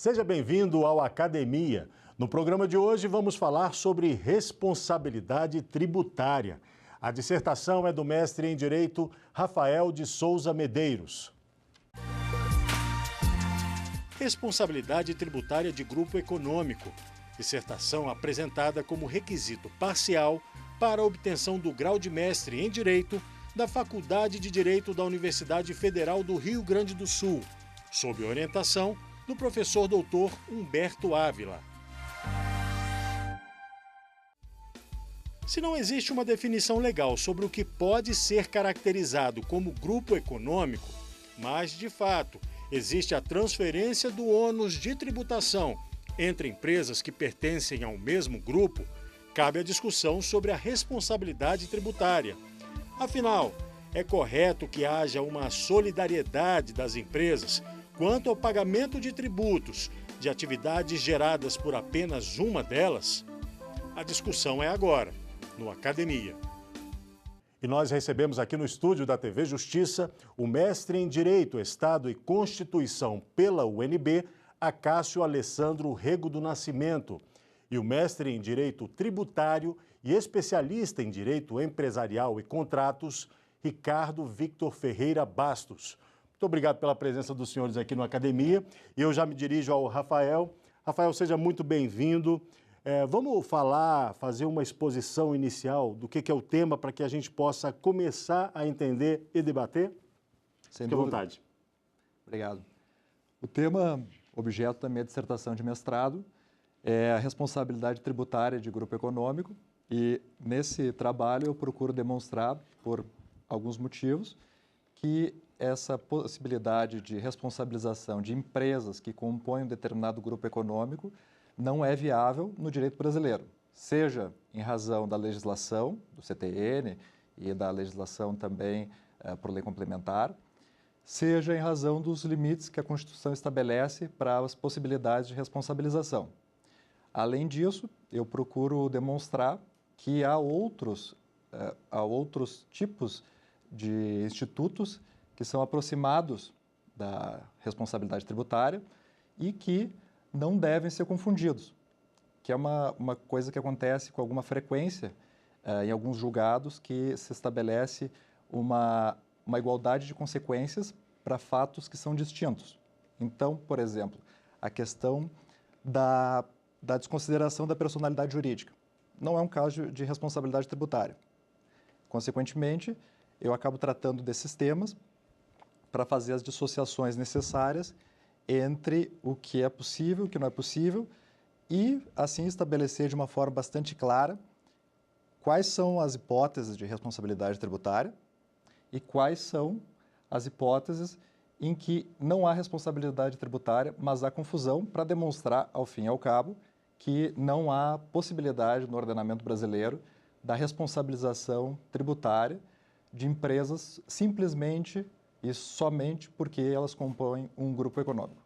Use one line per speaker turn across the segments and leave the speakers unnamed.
Seja bem-vindo ao Academia. No programa de hoje vamos falar sobre responsabilidade tributária. A dissertação é do mestre em Direito Rafael de Souza Medeiros. Responsabilidade tributária de grupo econômico. Dissertação apresentada como requisito parcial para a obtenção do grau de mestre em Direito da Faculdade de Direito da Universidade Federal do Rio Grande do Sul, sob orientação do professor doutor Humberto Ávila. Se não existe uma definição legal sobre o que pode ser caracterizado como grupo econômico, mas, de fato, existe a transferência do ônus de tributação entre empresas que pertencem ao mesmo grupo, cabe a discussão sobre a responsabilidade tributária. Afinal, é correto que haja uma solidariedade das empresas quanto ao pagamento de tributos de atividades geradas por apenas uma delas? A discussão é agora, no Academia. E nós recebemos aqui no estúdio da TV Justiça o mestre em Direito, Estado e Constituição pela UNB, Acácio Alessandro Rego do Nascimento, e o mestre em Direito Tributário e especialista em Direito Empresarial e Contratos, Ricardo Victor Ferreira Bastos. Muito obrigado pela presença dos senhores aqui no Academia. E eu já me dirijo ao Rafael. Rafael, seja muito bem-vindo. Vamos fazer uma exposição inicial do que é o tema para que a gente possa começar a entender e debater?
Sem
Fique à
dúvida.
vontade.
Obrigado. O tema, objeto da minha dissertação de mestrado, é a responsabilidade tributária de grupo econômico, e nesse trabalho eu procuro demonstrar, por alguns motivos, que essa possibilidade de responsabilização de empresas que compõem um determinado grupo econômico não é viável no direito brasileiro, seja em razão da legislação, do CTN e da legislação também por lei complementar, seja em razão dos limites que a Constituição estabelece para as possibilidades de responsabilização. Além disso, eu procuro demonstrar que há outros tipos de institutos que são aproximados da responsabilidade tributária e que não devem ser confundidos, que é uma coisa que acontece com alguma frequência em alguns julgados, que se estabelece uma igualdade de consequências para fatos que são distintos. Então, por exemplo, a questão da desconsideração da personalidade jurídica não é um caso de responsabilidade tributária. Consequentemente, eu acabo tratando desses temas para fazer as dissociações necessárias entre o que é possível e o que não é possível e, assim, estabelecer de uma forma bastante clara quais são as hipóteses de responsabilidade tributária e quais são as hipóteses em que não há responsabilidade tributária, mas há confusão, para demonstrar, ao fim e ao cabo, que não há possibilidade no ordenamento brasileiro da responsabilização tributária de empresas simplesmente e somente porque elas compõem um grupo econômico.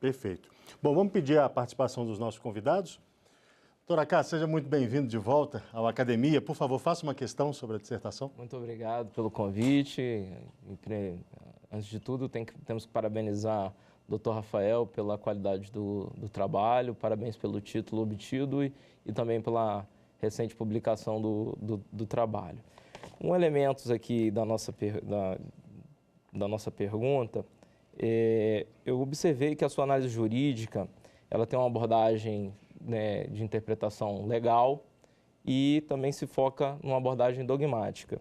Perfeito. Bom, vamos pedir a participação dos nossos convidados. Doutora Cá, seja muito bem-vindo de volta ao Academia. Por favor, faça uma questão sobre a dissertação.
Muito obrigado pelo convite. Antes de tudo, temos que parabenizar o Dr. Rafael pela qualidade do trabalho, parabéns pelo título obtido e também pela recente publicação do trabalho. Elementos aqui da nossa pergunta, eu observei que a sua análise jurídica ela tem uma abordagem, né, de interpretação legal e também se foca numa abordagem dogmática.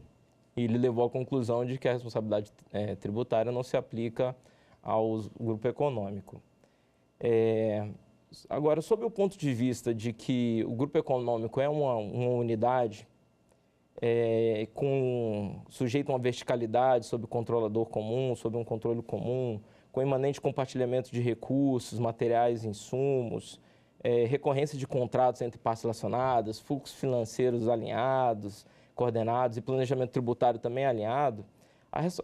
E ele levou à conclusão de que a responsabilidade tributária não se aplica ao grupo econômico. Agora, sob o ponto de vista de que o grupo econômico é uma unidade sujeito a uma verticalidade sob o controlador comum, sob um controle comum, com imanente compartilhamento de recursos, materiais e insumos, recorrência de contratos entre partes relacionadas, fluxos financeiros alinhados, coordenados e planejamento tributário também alinhado,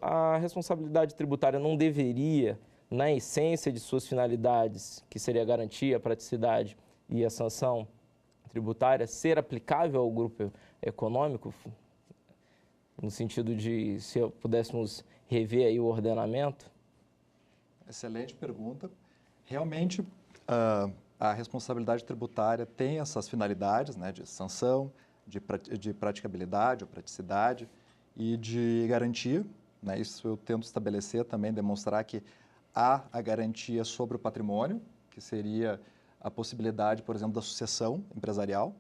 a responsabilidade tributária não deveria, na essência de suas finalidades, que seria a garantia, a praticidade e a sanção tributária, ser aplicável ao grupo econômico, no sentido de, se pudéssemos rever aí o ordenamento?
Excelente pergunta. Realmente, a responsabilidade tributária tem essas finalidades, né, de sanção, de praticabilidade ou praticidade e de garantia, né, isso eu tento estabelecer também, demonstrar que há a garantia sobre o patrimônio, que seria a possibilidade, por exemplo, da sucessão empresarial,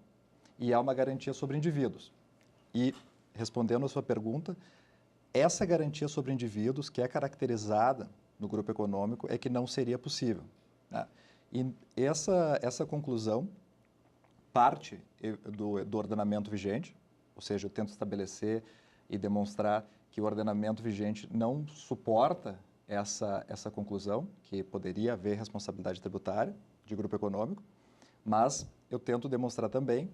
e há uma garantia sobre indivíduos. E, respondendo a sua pergunta, essa garantia sobre indivíduos, que é caracterizada no grupo econômico, é que não seria possível, né? E essa conclusão parte do ordenamento vigente, ou seja, eu tento estabelecer e demonstrar que o ordenamento vigente não suporta essa conclusão, que poderia haver responsabilidade tributária de grupo econômico, mas eu tento demonstrar também,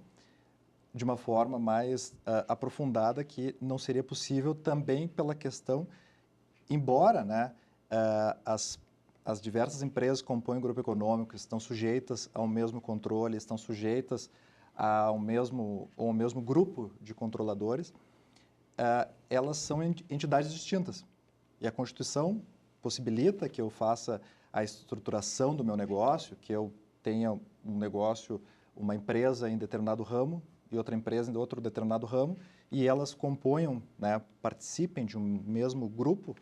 de uma forma mais aprofundada, que não seria possível também pela questão, embora, né, as diversas empresas que compõem o grupo econômico estão sujeitas ao mesmo controle, estão sujeitas ao mesmo grupo de controladores, elas são entidades distintas. E a Constituição possibilita que eu faça a estruturação do meu negócio, que eu tenha um negócio, uma empresa em determinado ramo e outra empresa em outro determinado ramo, e elas componham, né, participem de um mesmo grupo,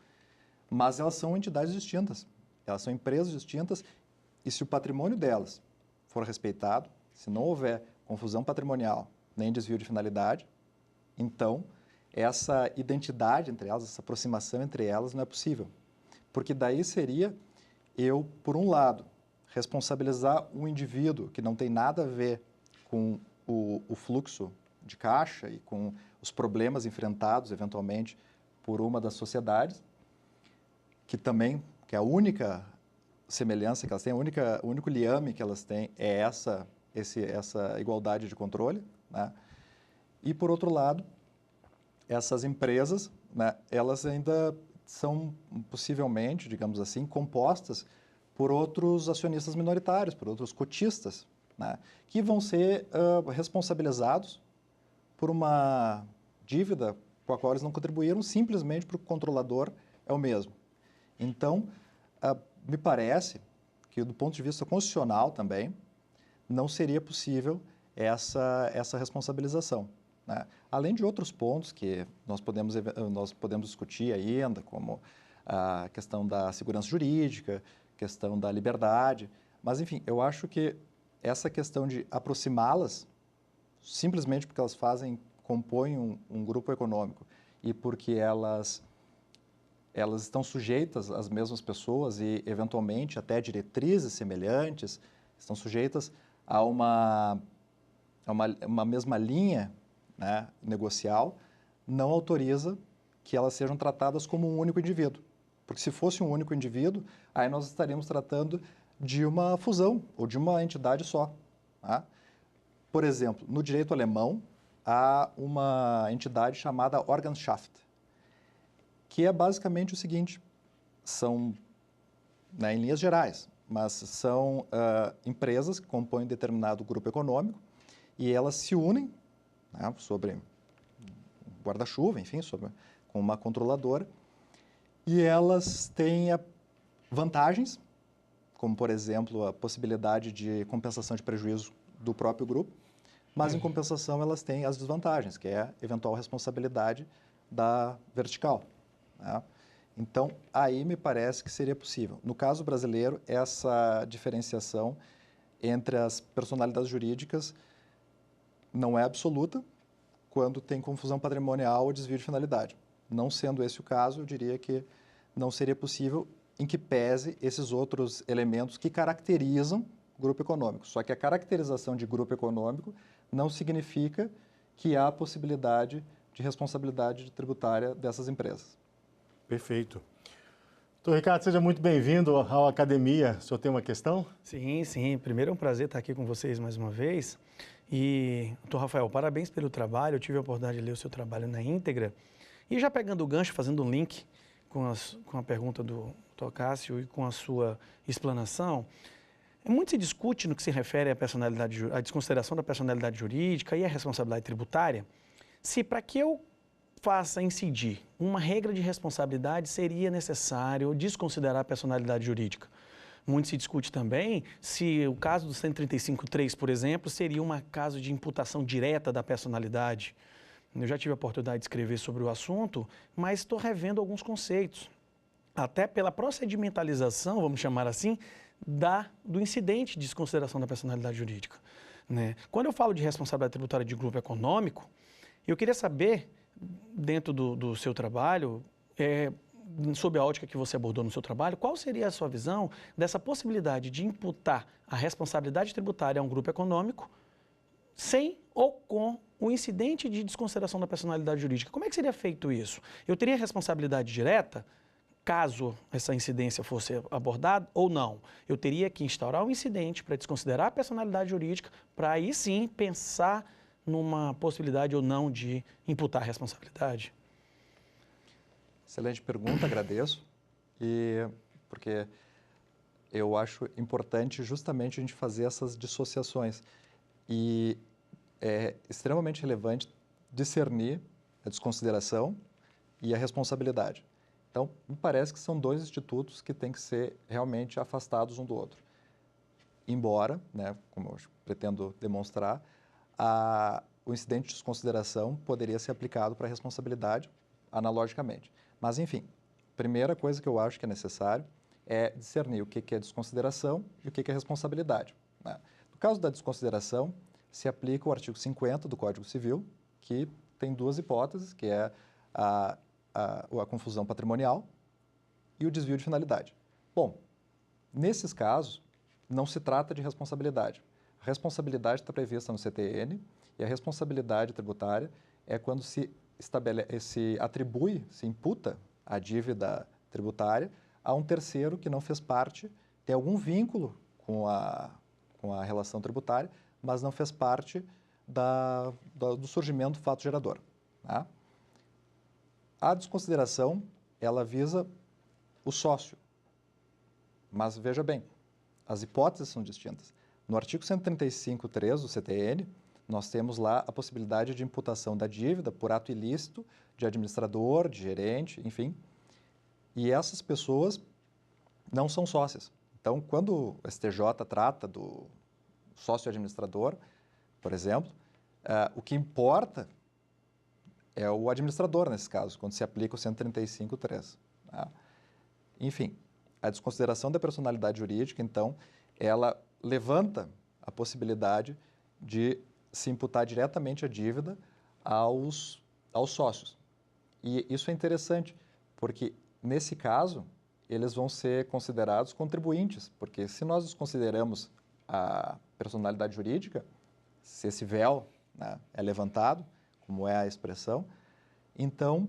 mas elas são entidades distintas. Elas são empresas distintas e se o patrimônio delas for respeitado, se não houver confusão patrimonial nem desvio de finalidade, então essa identidade entre elas, essa aproximação entre elas não é possível. Porque daí seria eu, por um lado, responsabilizar um indivíduo que não tem nada a ver com o fluxo de caixa e com os problemas enfrentados, eventualmente, por uma das sociedades, que é a única semelhança que elas têm, o único liame que elas têm é essa igualdade de controle, né? E, por outro lado, essas empresas, né, elas ainda são possivelmente, digamos assim, compostas por outros acionistas minoritários, por outros cotistas, né, que vão ser responsabilizados por uma dívida com a qual eles não contribuíram, simplesmente porque o controlador é o mesmo. Então, me parece que, do ponto de vista constitucional também, não seria possível essa responsabilização, né? Além de outros pontos que nós podemos discutir ainda, como a questão da segurança jurídica, questão da liberdade, mas, enfim, eu acho que essa questão de aproximá-las, simplesmente porque elas compõem um grupo econômico e porque elas estão sujeitas às mesmas pessoas e, eventualmente, até diretrizes semelhantes, estão sujeitas a uma mesma linha, né, negocial, não autoriza que elas sejam tratadas como um único indivíduo. Porque se fosse um único indivíduo, aí nós estaríamos tratando de uma fusão ou de uma entidade só, tá? Por exemplo, no direito alemão, há uma entidade chamada Organschaft, que é basicamente o seguinte, são, né, em linhas gerais, mas são empresas que compõem determinado grupo econômico e elas se unem, né, sobre guarda-chuva, enfim, com uma controladora, e elas têm vantagens, como, por exemplo, a possibilidade de compensação de prejuízo do próprio grupo, mas, em compensação, elas têm as desvantagens, que é a eventual responsabilidade da vertical, né? Então, aí me parece que seria possível. No caso brasileiro, essa diferenciação entre as personalidades jurídicas não é absoluta quando tem confusão patrimonial ou desvio de finalidade. Não sendo esse o caso, eu diria que não seria possível, em que pese esses outros elementos que caracterizam o grupo econômico. Só que a caracterização de grupo econômico não significa que há possibilidade de responsabilidade tributária dessas empresas.
Perfeito. Doutor Ricardo, seja muito bem-vindo à Academia. O senhor tem uma questão?
Sim, sim. Primeiro é um prazer estar aqui com vocês mais uma vez. E, doutor Rafael, parabéns pelo trabalho. Eu tive a oportunidade de ler o seu trabalho na íntegra. E já pegando o gancho, fazendo um link com a pergunta do doutor Cássio e com a sua explanação, muito se discute no que se refere à desconsideração da personalidade jurídica e à responsabilidade tributária, se para que eu faça incidir uma regra de responsabilidade seria necessário desconsiderar a personalidade jurídica. muito se discute também se o caso do 135.3, por exemplo, seria um caso de imputação direta da personalidade. Eu já tive a oportunidade de escrever sobre o assunto, mas estou revendo alguns conceitos, até pela procedimentalização, vamos chamar assim, do incidente de desconsideração da personalidade jurídica, né? Quando eu falo de responsabilidade tributária de grupo econômico, eu queria saber, dentro do seu trabalho, sob a ótica que você abordou no seu trabalho, qual seria a sua visão dessa possibilidade de imputar a responsabilidade tributária a um grupo econômico sem ou com o incidente de desconsideração da personalidade jurídica? Como é que seria feito isso? Eu teria responsabilidade direta, caso essa incidência fosse abordada, ou não? Eu teria que instaurar um incidente para desconsiderar a personalidade jurídica, para aí sim pensar numa possibilidade ou não de imputar a responsabilidade?
Excelente pergunta, agradeço. Porque eu acho importante justamente a gente fazer essas dissociações. E é extremamente relevante discernir a desconsideração e a responsabilidade. Então, me parece que são dois institutos que têm que ser realmente afastados um do outro. Embora, né, como eu pretendo demonstrar, o incidente de desconsideração poderia ser aplicado para a responsabilidade analogicamente. Mas, enfim, primeira coisa que eu acho que é necessário é discernir o que é desconsideração e o que é responsabilidade, né? No caso da desconsideração, se aplica o artigo 50 do Código Civil, que tem duas hipóteses, que é a confusão patrimonial e o desvio de finalidade. Bom, nesses casos, não se trata de responsabilidade. A responsabilidade está prevista no CTN e a responsabilidade tributária é quando se atribui, se imputa a dívida tributária a um terceiro que não fez parte, tem algum vínculo com a relação tributária, mas não fez parte do surgimento do fato gerador, tá? A desconsideração, ela visa o sócio. Mas veja bem, as hipóteses são distintas. No artigo 135.3 do CTN, nós temos lá a possibilidade de imputação da dívida por ato ilícito de administrador, de gerente, enfim. E essas pessoas não são sócias. Então, quando o STJ trata do sócio administrador, por exemplo, o que importa é o administrador, nesse caso, quando se aplica o 135.3. Tá? Enfim, a desconsideração da personalidade jurídica, então, ela levanta a possibilidade de se imputar diretamente a dívida aos sócios. E isso é interessante, porque, nesse caso, eles vão ser considerados contribuintes, porque se nós desconsideramos a personalidade jurídica, se esse véu, né, é levantado, como é a expressão, então,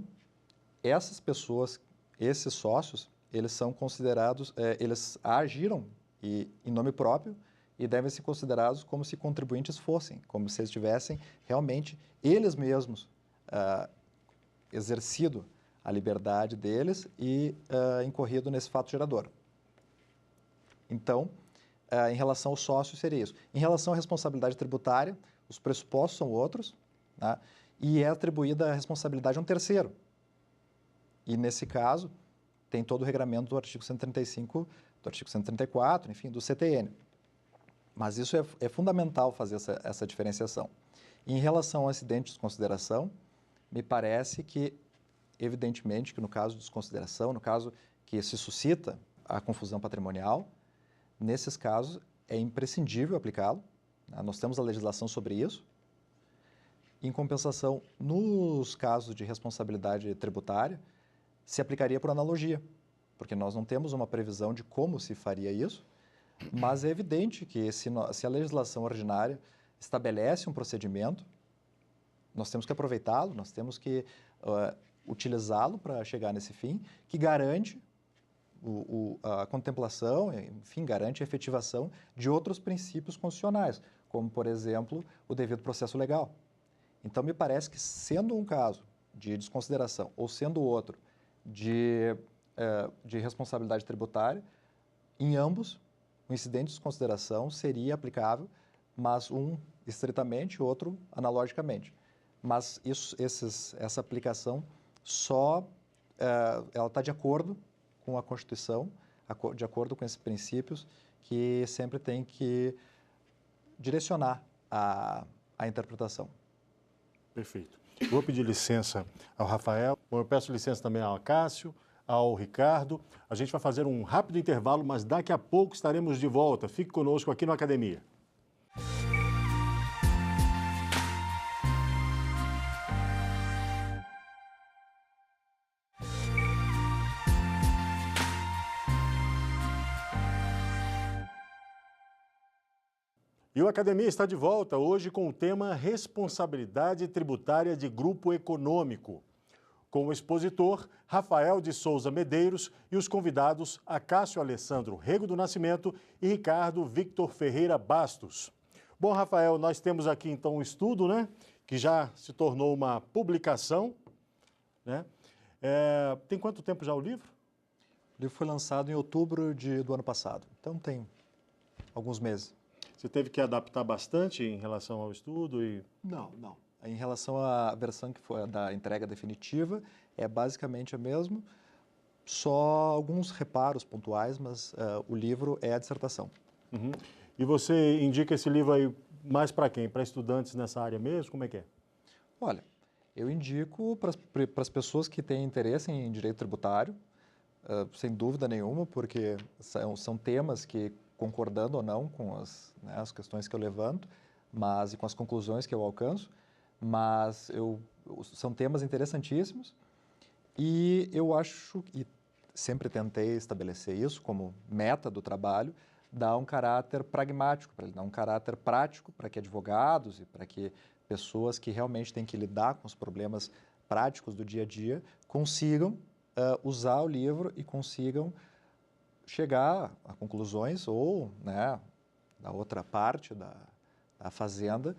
essas pessoas, esses sócios, eles são considerados, eles agiram em nome próprio e devem ser considerados como se contribuintes fossem, como se eles tivessem realmente, eles mesmos, exercido a liberdade deles e incorrido nesse fato gerador. Então, em relação aos sócios, seria isso. Em relação à responsabilidade tributária, os pressupostos são outros, tá? E é atribuída a responsabilidade a um terceiro. E, nesse caso, tem todo o regramento do artigo 135, do artigo 134, enfim, do CTN. Mas isso é fundamental fazer essa diferenciação. E, em relação ao acidente de desconsideração, me parece que, evidentemente, que no caso de desconsideração, no caso que se suscita a confusão patrimonial, nesses casos é imprescindível aplicá-lo, né? Nós temos a legislação sobre isso. Em compensação, nos casos de responsabilidade tributária, se aplicaria por analogia, porque nós não temos uma previsão de como se faria isso, mas é evidente que se a legislação ordinária estabelece um procedimento, nós temos que aproveitá-lo, nós temos que utilizá-lo para chegar nesse fim, que garante a contemplação, enfim, garante a efetivação de outros princípios constitucionais, como, por exemplo, o devido processo legal. Então, me parece que, sendo um caso de desconsideração ou sendo outro de responsabilidade tributária, em ambos, o incidente de desconsideração seria aplicável, mas um estritamente, outro analogicamente. Mas essa aplicação ela está de acordo com a Constituição, de acordo com esses princípios que sempre tem que direcionar a interpretação.
Perfeito. Vou pedir licença ao Rafael. Bom, eu peço licença também ao Cássio, ao Ricardo. A gente vai fazer um rápido intervalo, mas daqui a pouco estaremos de volta. Fique conosco aqui no Academia. E o Academia está de volta hoje com o tema Responsabilidade Tributária de Grupo Econômico, com o expositor Rafael de Souza Medeiros e os convidados Acácio Alessandro Rego do Nascimento e Ricardo Victor Ferreira Bastos. Bom, Rafael, nós temos aqui então um estudo, né, que já se tornou uma publicação, né? Tem quanto tempo já o livro?
O livro foi lançado em outubro do ano passado, então tem alguns meses.
Você teve que adaptar bastante em relação ao estudo?
Não. Em relação à versão que foi da entrega definitiva, é basicamente a mesma, só alguns reparos pontuais, mas o livro é a dissertação.
Uhum. E você indica esse livro aí mais para quem? Para estudantes nessa área mesmo? Como é que é?
Olha, eu indico para as pessoas que têm interesse em direito tributário, sem dúvida nenhuma, porque são temas que, concordando ou não com as questões que eu levanto, e com as conclusões que eu alcanço, mas são temas interessantíssimos e eu acho, e sempre tentei estabelecer isso como meta do trabalho, dar um caráter pragmático, para ele dar um caráter prático para que advogados e para que pessoas que realmente têm que lidar com os problemas práticos do dia a dia consigam usar o livro e consigam chegar a conclusões ou, né, da outra parte da fazenda,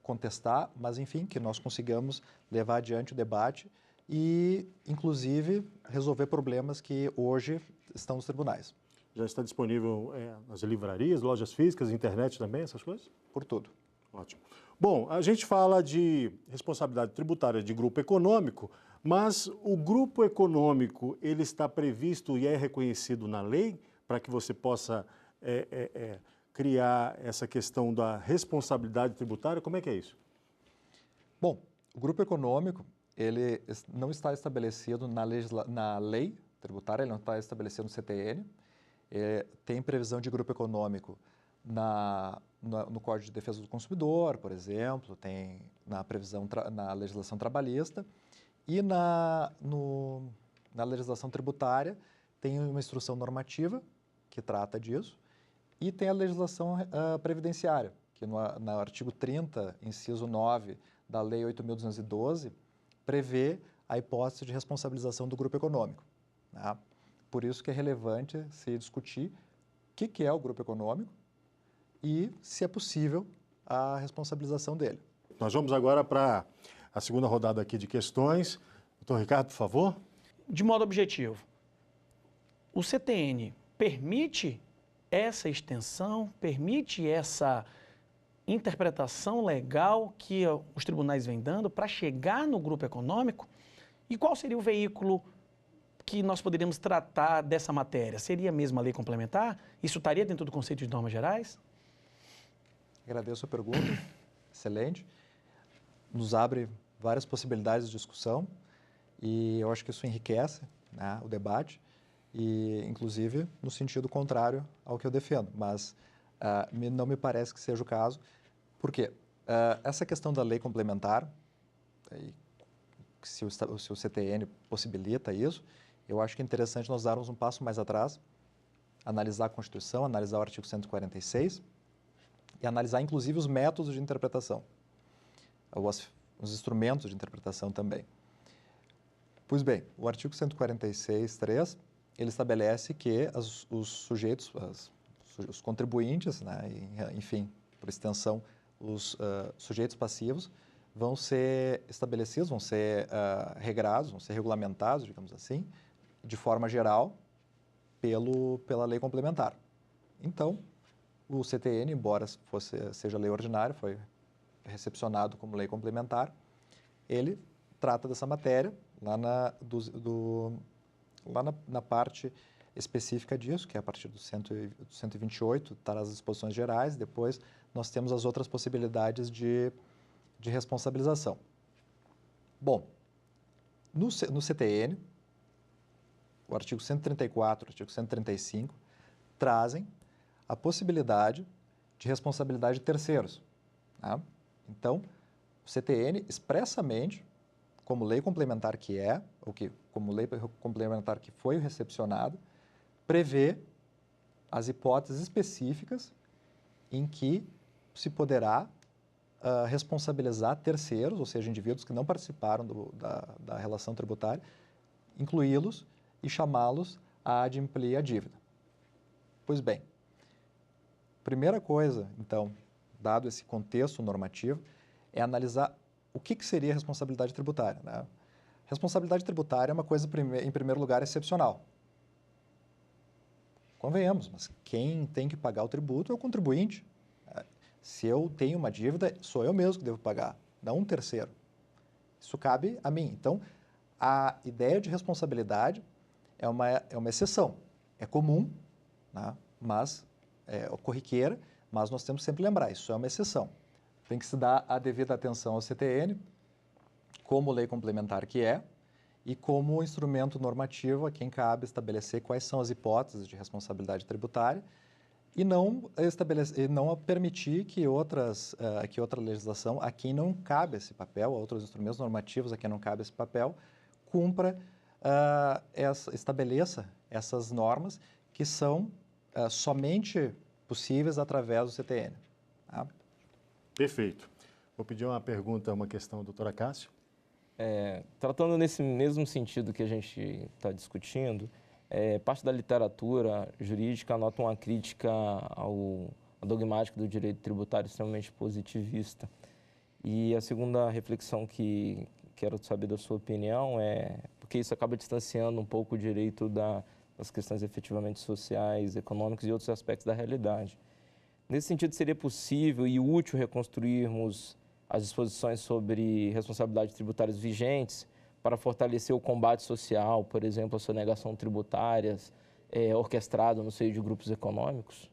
contestar, mas enfim, que nós consigamos levar adiante o debate e, inclusive, resolver problemas que hoje estão nos tribunais.
Já está disponível nas livrarias, lojas físicas, internet também, essas coisas?
Por tudo.
Ótimo. Bom, a gente fala de responsabilidade tributária de grupo econômico, mas o grupo econômico, ele está previsto e é reconhecido na lei para que você possa criar essa questão da responsabilidade tributária? Como é que é isso?
Bom, o grupo econômico, ele não está estabelecido na lei tributária, ele não está estabelecido no CTN. Tem previsão de grupo econômico no Código de Defesa do Consumidor, por exemplo, tem na previsão na legislação trabalhista e na legislação tributária tem uma instrução normativa que trata disso e tem a legislação previdenciária, que no artigo 30, inciso 9 da Lei 8.212, prevê a hipótese de responsabilização do grupo econômico. Tá? Por isso que é relevante se discutir o que é o grupo econômico e se é possível a responsabilização dele.
Nós vamos agora para a segunda rodada aqui de questões. Doutor Ricardo, por favor.
De modo objetivo, o CTN permite essa extensão, permite essa interpretação legal que os tribunais vêm dando para chegar no grupo econômico? E qual seria o veículo que nós poderíamos tratar dessa matéria? Seria mesmo a lei complementar? Isso estaria dentro do conceito de normas gerais?
Agradeço a pergunta, excelente. Nos abre várias possibilidades de discussão e eu acho que isso enriquece, né, o debate e, inclusive, no sentido contrário ao que eu defendo, mas não me parece que seja o caso. Por quê? Essa questão da lei complementar, se o CTN possibilita isso, eu acho que é interessante nós darmos um passo mais atrás, analisar a Constituição, analisar o artigo 146 e analisar, inclusive, os métodos de interpretação, os instrumentos de interpretação também. Pois bem, o artigo 146.3, ele estabelece que os sujeitos, os contribuintes, né, e, enfim, por extensão, os sujeitos passivos, vão ser estabelecidos, vão ser regrados, vão ser regulamentados, digamos assim, de forma geral, pela lei complementar. Então, o CTN, embora seja lei ordinária, foi recepcionado como lei complementar, ele trata dessa matéria lá na parte específica disso, que é a partir do 128, traz as disposições gerais, depois nós temos as outras possibilidades de responsabilização. Bom, no CTN, o artigo 134 e o artigo 135 trazem a possibilidade de responsabilidade de terceiros. Tá? Então, o CTN expressamente, como lei complementar que é, ou que, como lei complementar que foi recepcionado, prevê as hipóteses específicas em que se poderá responsabilizar terceiros, ou seja, indivíduos que não participaram da relação tributária, incluí-los e chamá-los a adimplir a dívida. Pois bem, primeira coisa, então, dado esse contexto normativo, é analisar o que seria responsabilidade tributária. Né? Responsabilidade tributária é uma coisa, em primeiro lugar, excepcional. Convenhamos, mas quem tem que pagar o tributo é o contribuinte. Se eu tenho uma dívida, sou eu mesmo que devo pagar, não um terceiro. Isso cabe a mim. Então, a ideia de responsabilidade é uma exceção. É comum, né? Mas é corriqueira, mas nós temos que sempre lembrar, isso é uma exceção. Tem que se dar a devida atenção ao CTN, como lei complementar que é, e como instrumento normativo a quem cabe estabelecer quais são as hipóteses de responsabilidade tributária e não permitir que outra legislação, a quem não cabe esse papel, outros instrumentos normativos a quem não cabe esse papel, estabeleça essas normas que são somente possíveis através do CTN. Tá?
Perfeito. Vou pedir uma pergunta, uma questão, doutora Cássio.
Tratando nesse mesmo sentido que a gente está discutindo, parte da literatura jurídica anota uma crítica à dogmática do direito tributário extremamente positivista. E a segunda reflexão que quero saber da sua opinião é porque isso acaba distanciando um pouco o direito das questões efetivamente sociais, econômicas e outros aspectos da realidade. Nesse sentido, seria possível e útil reconstruirmos as disposições sobre responsabilidades tributárias vigentes para fortalecer o combate social, por exemplo, a sonegação tributárias, orquestrado no seio de grupos econômicos?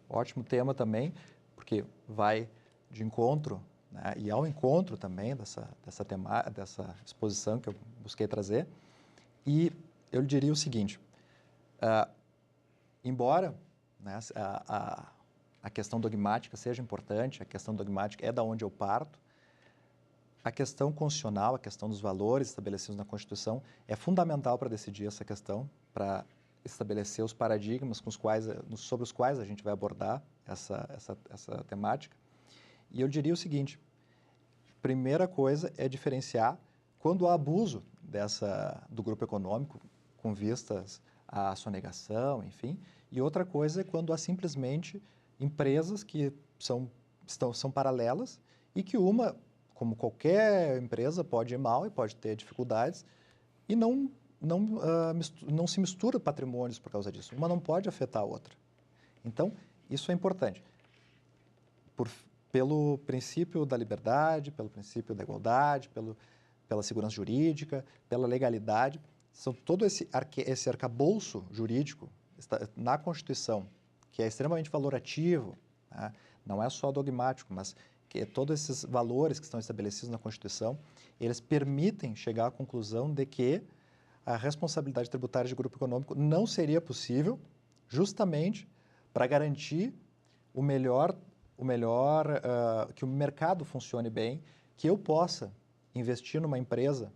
Ótimo tema também, porque vai de encontro, né, e ao encontro também dessa exposição que eu busquei trazer. E eu lhe diria o seguinte, embora, né, a questão dogmática seja importante, a questão dogmática é da onde eu parto, a questão constitucional, a questão dos valores estabelecidos na Constituição é fundamental para decidir essa questão, para estabelecer os paradigmas sobre os quais a gente vai abordar essa temática. E eu diria o seguinte, primeira coisa é diferenciar quando há abuso do grupo econômico com vistas à sonegação, enfim, e outra coisa é quando há simplesmente empresas que são paralelas e que uma, como qualquer empresa, pode ir mal e pode ter dificuldades e não se mistura patrimônios por causa disso. Uma não pode afetar a outra. Então, isso é importante. Pelo princípio da liberdade, pelo princípio da igualdade, pela segurança jurídica, pela legalidade, são todo esse arcabouço jurídico na Constituição, que é extremamente valorativo, né? Não é só dogmático, mas que todos esses valores que estão estabelecidos na Constituição, eles permitem chegar à conclusão de que a responsabilidade tributária de grupo econômico não seria possível justamente para garantir que o mercado funcione bem, que eu possa investir numa empresa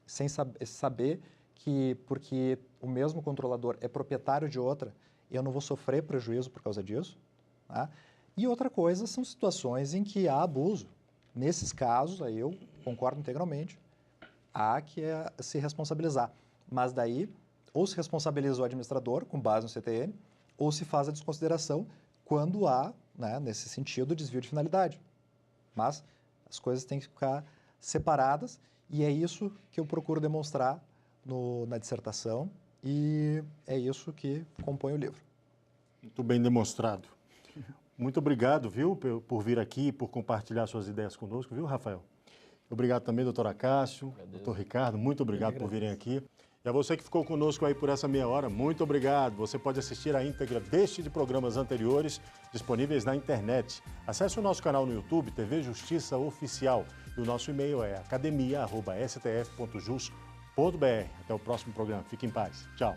sem saber que, porque o mesmo controlador é proprietário de outra, eu não vou sofrer prejuízo por causa disso. Tá? E outra coisa são situações em que há abuso. Nesses casos, aí eu concordo integralmente, há que se responsabilizar. Mas daí, ou se responsabiliza o administrador, com base no CTN, ou se faz a desconsideração quando há, né, nesse sentido, desvio de finalidade. Mas as coisas têm que ficar separadas e é isso que eu procuro demonstrar na dissertação e é isso que compõe o livro.
Muito bem demonstrado. Muito obrigado, viu, por vir aqui, por compartilhar suas ideias conosco, viu, Rafael? Obrigado também, doutora Cássio, doutor Ricardo, muito obrigado por virem aqui. E a você que ficou conosco aí por essa meia hora, muito obrigado. Você pode assistir a íntegra deste e de programas anteriores disponíveis na internet. Acesse o nosso canal no YouTube, TV Justiça Oficial. E o nosso e-mail é academia@stf.jus.br. Até o próximo programa. Fique em paz. Tchau.